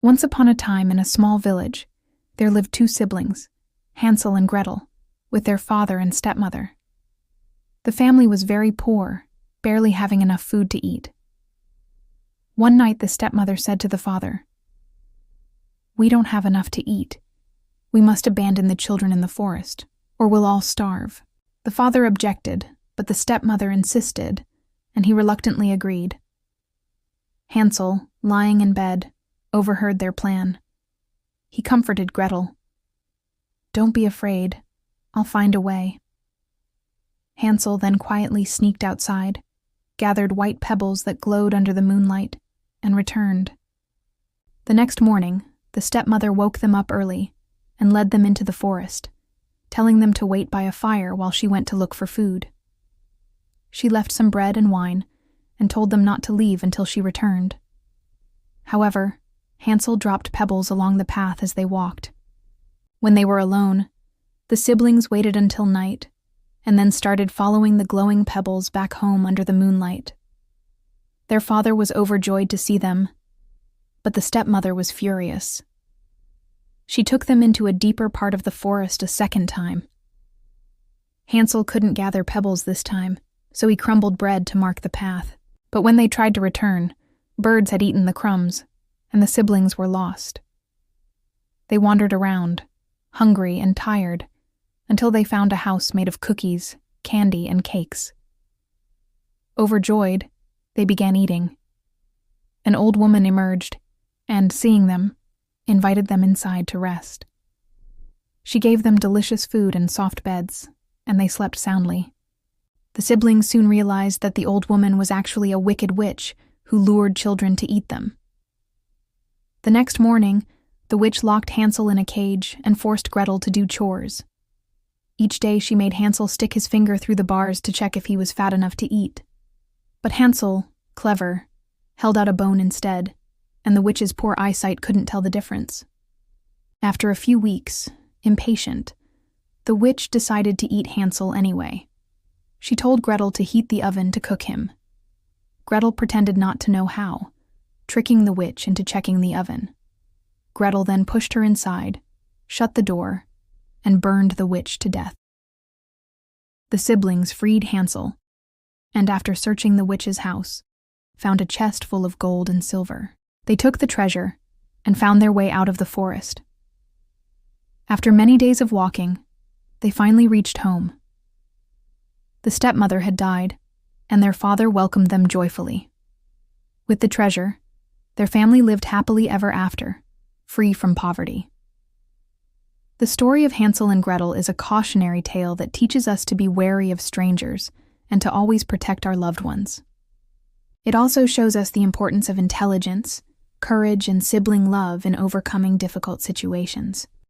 Once upon a time, in a small village, there lived two siblings, Hansel and Gretel, with their father and stepmother. The family was very poor, barely having enough food to eat. One night the stepmother said to the father, "We don't have enough to eat. We must abandon the children in the forest, or we'll all starve." The father objected, but the stepmother insisted, and he reluctantly agreed. Hansel, lying in bed, overheard their plan. He comforted Gretel. "Don't be afraid. I'll find a way." Hansel then quietly sneaked outside, gathered white pebbles that glowed under the moonlight, and returned. The next morning, the stepmother woke them up early and led them into the forest, telling them to wait by a fire while she went to look for food. She left some bread and wine and told them not to leave until she returned. However, Hansel dropped pebbles along the path as they walked. When they were alone, the siblings waited until night and then started following the glowing pebbles back home under the moonlight. Their father was overjoyed to see them, but the stepmother was furious. She took them into a deeper part of the forest a second time. Hansel couldn't gather pebbles this time, so he crumbled bread to mark the path. But when they tried to return, birds had eaten the crumbs, and the siblings were lost. They wandered around, hungry and tired, until they found a house made of cookies, candy, and cakes. Overjoyed, they began eating. An old woman emerged, and, seeing them, invited them inside to rest. She gave them delicious food and soft beds, and they slept soundly. The siblings soon realized that the old woman was actually a wicked witch who lured children to eat them. The next morning, the witch locked Hansel in a cage and forced Gretel to do chores. Each day she made Hansel stick his finger through the bars to check if he was fat enough to eat. But Hansel, clever, held out a bone instead, and the witch's poor eyesight couldn't tell the difference. After a few weeks, impatient, the witch decided to eat Hansel anyway. She told Gretel to heat the oven to cook him. Gretel pretended not to know how, tricking the witch into checking the oven. Gretel then pushed her inside, shut the door, and burned the witch to death. The siblings freed Hansel, and after searching the witch's house, found a chest full of gold and silver. They took the treasure and found their way out of the forest. After many days of walking, they finally reached home. The stepmother had died, and their father welcomed them joyfully. With the treasure, their family lived happily ever after, free from poverty. The story of Hansel and Gretel is a cautionary tale that teaches us to be wary of strangers and to always protect our loved ones. It also shows us the importance of intelligence, courage, and sibling love in overcoming difficult situations.